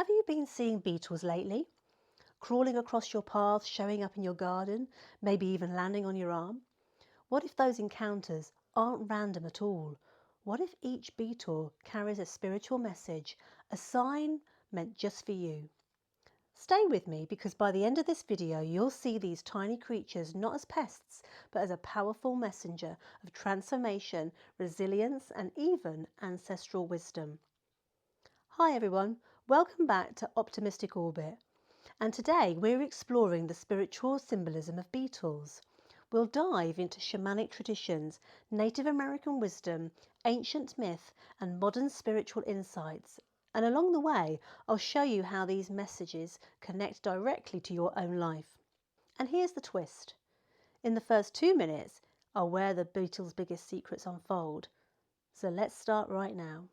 Have you been seeing beetles lately? Crawling across your path, showing up in your garden, maybe even landing on your arm? What if those encounters aren't random at all? What if each beetle carries a spiritual message, a sign meant just for you? Stay with me because by the end of this video you'll see these tiny creatures not as pests but as a powerful messenger of transformation, resilience and even ancestral wisdom. Hi everyone, welcome back to Optimistic Orbit, and today we're exploring the spiritual symbolism of beetles. We'll dive into shamanic traditions, Native American wisdom, ancient myth and modern spiritual insights, and along the way I'll show you how these messages connect directly to your own life. And here's the twist. In the first 2 minutes are where the beetles' biggest secrets unfold. So let's start right now.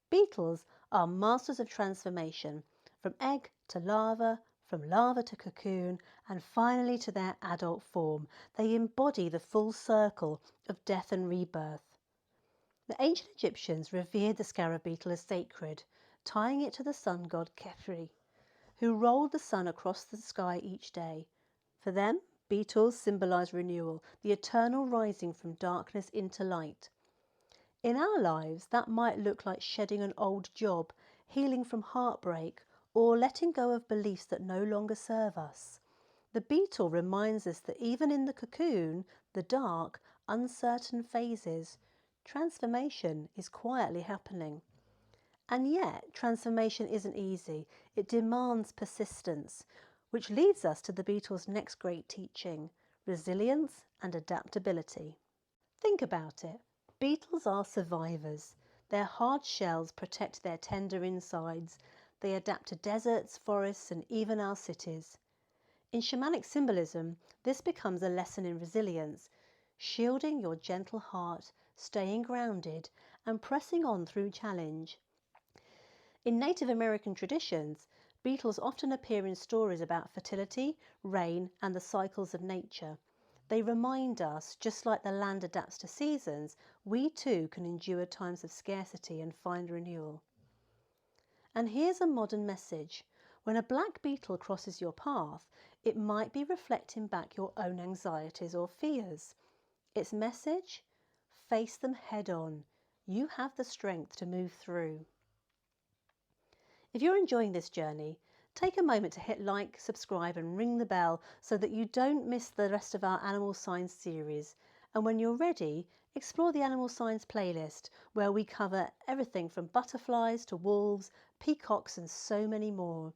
Beetles are masters of transformation, from egg to larva, from larva to cocoon, and finally to their adult form. They embody the full circle of death and rebirth. The ancient Egyptians revered the scarab beetle as sacred, tying it to the sun god Khepri, who rolled the sun across the sky each day. For them, beetles symbolize renewal, the eternal rising from darkness into light. In our lives, that might look like shedding an old job, healing from heartbreak, or letting go of beliefs that no longer serve us. The beetle reminds us that even in the cocoon, the dark, uncertain phases, transformation is quietly happening. And yet, transformation isn't easy. It demands persistence, which leads us to the beetle's next great teaching: resilience and adaptability. Think about it. Beetles are survivors. Their hard shells protect their tender insides. They adapt to deserts, forests, and even our cities. In shamanic symbolism, this becomes a lesson in resilience, shielding your gentle heart, staying grounded, and pressing on through challenge. In Native American traditions, beetles often appear in stories about fertility, rain, and the cycles of nature. They remind us, just like the land adapts to seasons, we too can endure times of scarcity and find renewal. And here's a modern message. When a black beetle crosses your path, it might be reflecting back your own anxieties or fears. Its message? Face them head on. You have the strength to move through. If you're enjoying this journey, take a moment to hit like, subscribe and ring the bell so that you don't miss the rest of our animal signs series. And when you're ready, explore the animal signs playlist where we cover everything from butterflies to wolves, peacocks and so many more.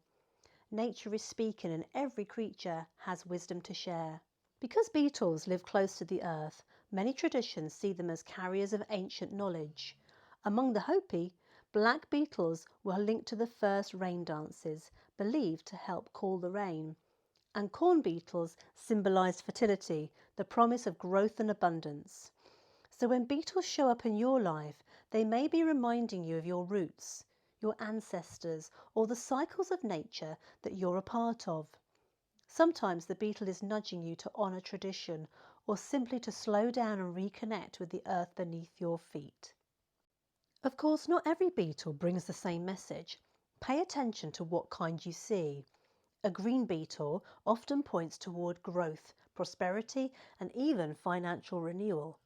Nature is speaking and every creature has wisdom to share. Because beetles live close to the earth, many traditions see them as carriers of ancient knowledge. Among the Hopi, black beetles were linked to the first rain dances, believed to help call the rain. And corn beetles symbolised fertility, the promise of growth and abundance. So when beetles show up in your life, they may be reminding you of your roots, your ancestors, or the cycles of nature that you're a part of. Sometimes the beetle is nudging you to honour tradition, or simply to slow down and reconnect with the earth beneath your feet. Of course, not every beetle brings the same message. Pay attention to what kind you see. A green beetle often points toward growth, prosperity, and even financial renewal.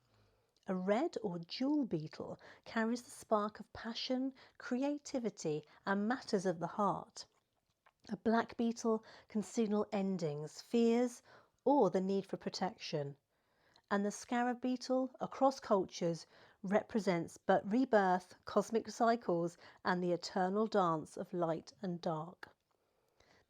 A red or jewel beetle carries the spark of passion, creativity, and matters of the heart. A black beetle can signal endings, fears, or the need for protection. And the scarab beetle, across cultures, represents but rebirth, cosmic cycles, and the eternal dance of light and dark.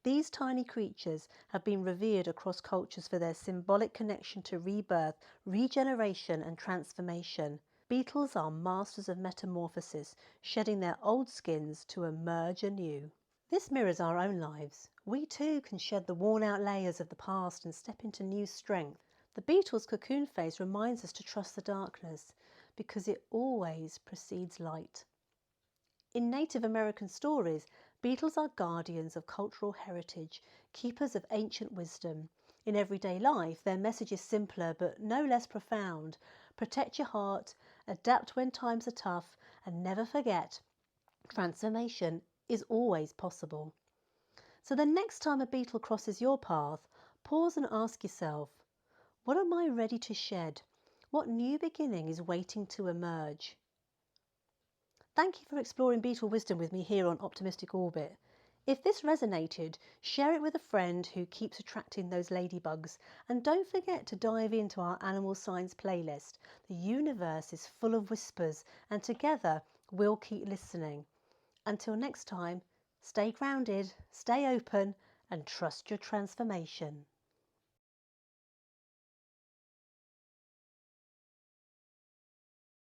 These tiny creatures have been revered across cultures for their symbolic connection to rebirth, regeneration, and transformation. Beetles are masters of metamorphosis, shedding their old skins to emerge anew. This mirrors our own lives. We too can shed the worn-out layers of the past and step into new strength. The beetle's cocoon phase reminds us to trust the darkness because it always precedes light. In Native American stories, beetles are guardians of cultural heritage, keepers of ancient wisdom. In everyday life, their message is simpler but no less profound. Protect your heart, adapt when times are tough, and never forget, transformation is always possible. So the next time a beetle crosses your path, pause and ask yourself, what am I ready to shed? What new beginning is waiting to emerge? Thank you for exploring beetle wisdom with me here on Optimistic Orbit. If this resonated, share it with a friend who keeps attracting those ladybugs, and don't forget to dive into our animal science playlist. The universe is full of whispers, and together we'll keep listening. Until next time, stay grounded, stay open, and trust your transformation.